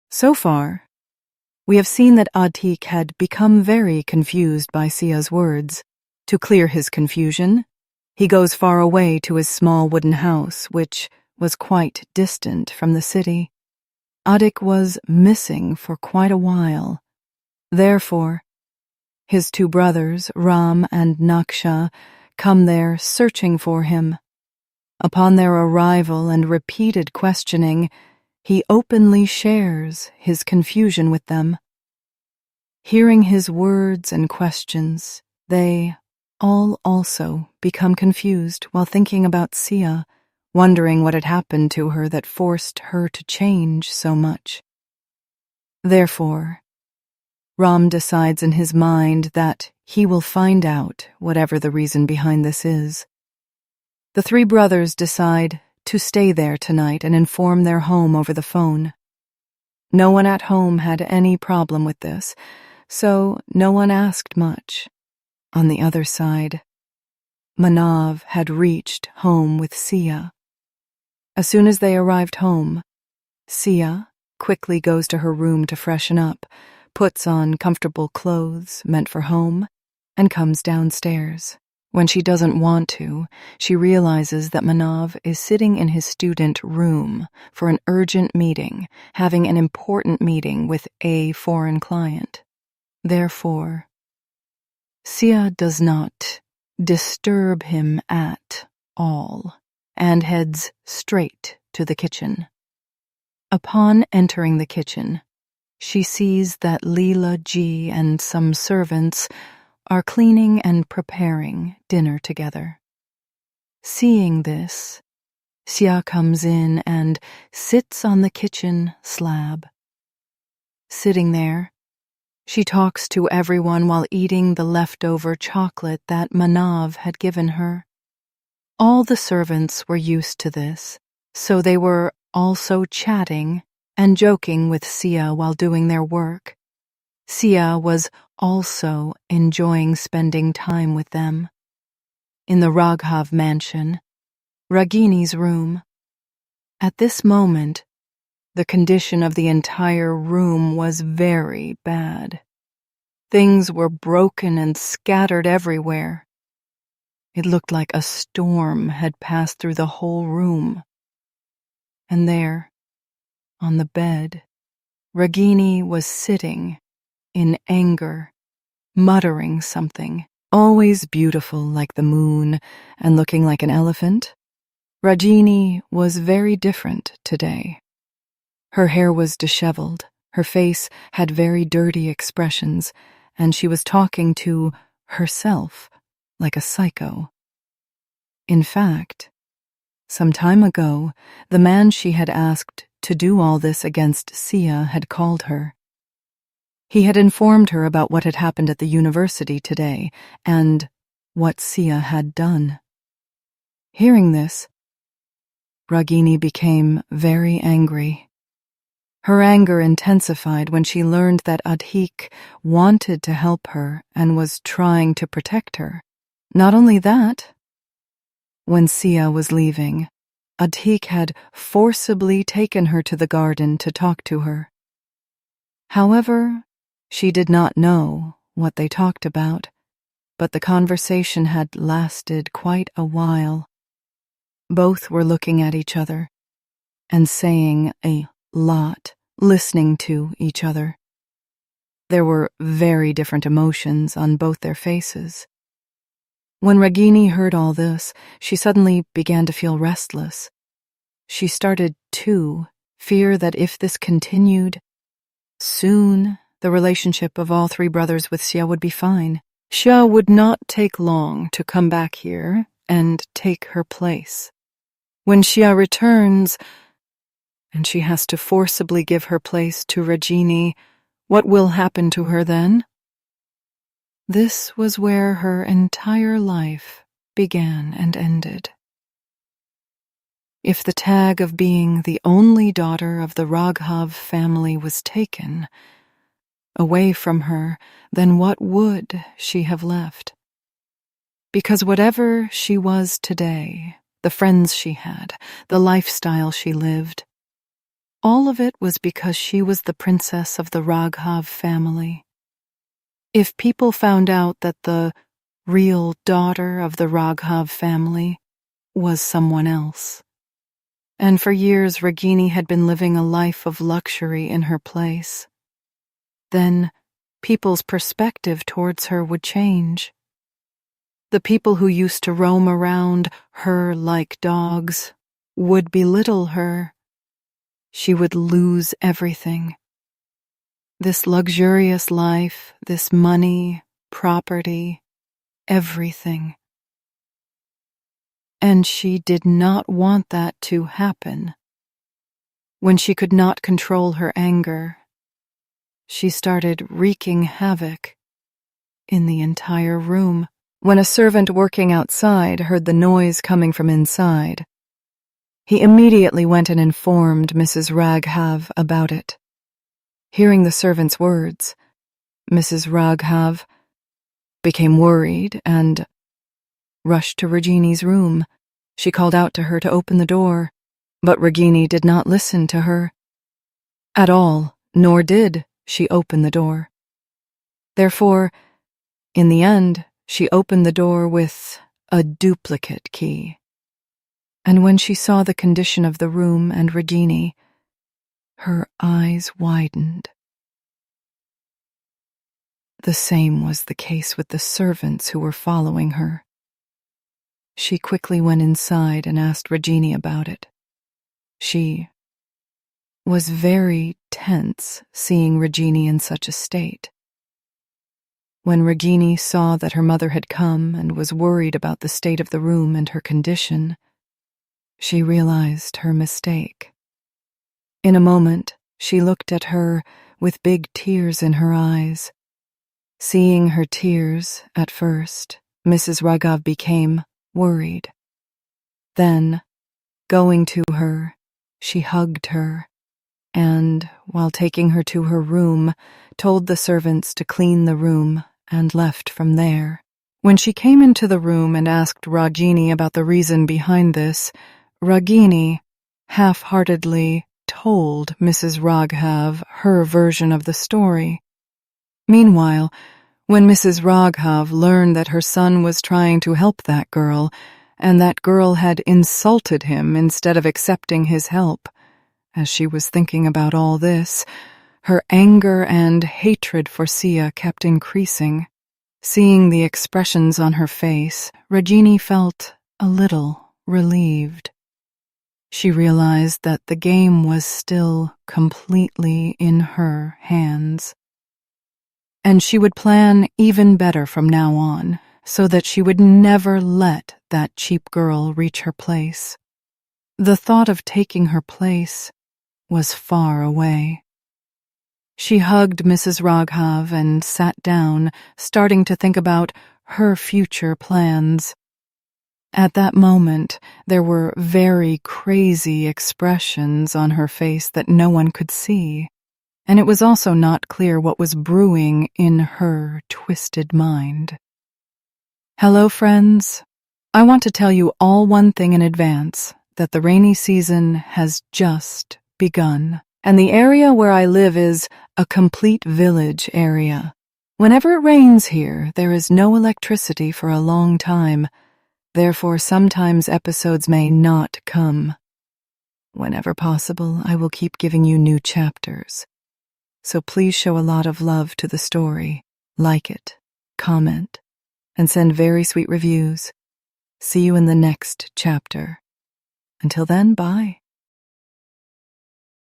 So far, we have seen that Atik had become very confused by Sia's words. To clear his confusion, he goes far away to his small wooden house, which was quite distant from the city. Atik was missing for quite a while. Therefore, his two brothers, Ram and Naksha, come there searching for him. Upon their arrival and repeated questioning, he openly shares his confusion with them. Hearing his words and questions, they all also become confused while thinking about Siya, wondering what had happened to her that forced her to change so much. Therefore, Ram decides in his mind that he will find out whatever the reason behind this is. The three brothers decide to stay there tonight and inform their home over the phone. No one at home had any problem with this, so no one asked much. On the other side, Manav had reached home with Siya. As soon as they arrived home, Siya quickly goes to her room to freshen up, puts on comfortable clothes meant for home, and comes downstairs. When she doesn't want to, she realizes that Manav is sitting in his student room for an urgent meeting, having an important meeting with a foreign client. Therefore, Siya does not disturb him at all and heads straight to the kitchen. Upon entering the kitchen, she sees that Leela Ji and some servants are cleaning and preparing dinner together. Seeing this, Siya comes in and sits on the kitchen slab. Sitting there, she talks to everyone while eating the leftover chocolate that Manav had given her. All the servants were used to this, so they were also chatting and joking with Siya while doing their work. Siya was also enjoying spending time with them. In the Raghav mansion, Ragini's room. At this moment, the condition of the entire room was very bad. Things were broken and scattered everywhere. It looked like a storm had passed through the whole room. And there, on the bed, Ragini was sitting in anger, muttering something, always beautiful like the moon and looking like an elephant. Ragini was very different today. Her hair was disheveled, her face had very dirty expressions, and she was talking to herself like a psycho. In fact, some time ago, the man she had asked to do all this against Siya had called her. He had informed her about what had happened at the university today and what Siya had done. Hearing this, Ragini became very angry. Her anger intensified when she learned that Adhik wanted to help her and was trying to protect her. Not only that, when Siya was leaving, Adhik had forcibly taken her to the garden to talk to her. However, she did not know what they talked about, but the conversation had lasted quite a while. Both were looking at each other and saying a lot, listening to each other. There were very different emotions on both their faces. When Ragini heard all this, she suddenly began to feel restless. She started to fear that if this continued, soon the relationship of all three brothers with Siya would be fine. Siya would not take long to come back here and take her place. When Siya returns, and she has to forcibly give her place to Ragini, what will happen to her then? This was where her entire life began and ended. If the tag of being the only daughter of the Raghav family was taken away from her, then what would she have left? Because whatever she was today, the friends she had, the lifestyle she lived, all of it was because she was the princess of the Raghav family. If people found out that the real daughter of the Raghav family was someone else. And for years, Ragini had been living a life of luxury in her place. Then people's perspective towards her would change. The people who used to roam around her like dogs would belittle her. She would lose everything. This luxurious life, this money, property, everything. And she did not want that to happen. When she could not control her anger, she started wreaking havoc in the entire room. When a servant working outside heard the noise coming from inside, he immediately went and informed Mrs. Raghav about it. Hearing the servant's words, Mrs. Raghav became worried and rushed to Ragini's room. She called out to her to open the door, but Ragini did not listen to her at all, nor did she open the door. Therefore, in the end, she opened the door with a duplicate key. And when she saw the condition of the room and Ragini, her eyes widened. The same was the case with the servants who were following her. She quickly went inside and asked Ragini about it. She was very tense seeing Ragini in such a state. When Ragini saw that her mother had come and was worried about the state of the room and her condition, she realized her mistake. In a moment, she looked at her with big tears in her eyes. Seeing her tears, at first, Mrs. Raghav became worried. Then, going to her, she hugged her, and, while taking her to her room, told the servants to clean the room and left from there. When she came into the room and asked Ragini about the reason behind this, Ragini half-heartedly told Mrs. Raghav her version of the story. Meanwhile, when Mrs. Raghav learned that her son was trying to help that girl, and that girl had insulted him instead of accepting his help, as she was thinking about all this, her anger and hatred for Siya kept increasing. Seeing the expressions on her face, Ragini felt a little relieved. She realized that the game was still completely in her hands. And she would plan even better from now on, so that she would never let that cheap girl reach her place. The thought of taking her place was far away. She hugged Mrs. Raghav and sat down, starting to think about her future plans. At that moment, there were very crazy expressions on her face that no one could see, and it was also not clear what was brewing in her twisted mind. Hello, friends. I want to tell you all one thing in advance, that the rainy season has just begun, and the area where I live is a complete village area. Whenever it rains here, there is no electricity for a long time. Therefore, sometimes episodes may not come. Whenever possible, I will keep giving you new chapters. So please show a lot of love to the story, like it, comment, and send very sweet reviews. See you in the next chapter. Until then, bye.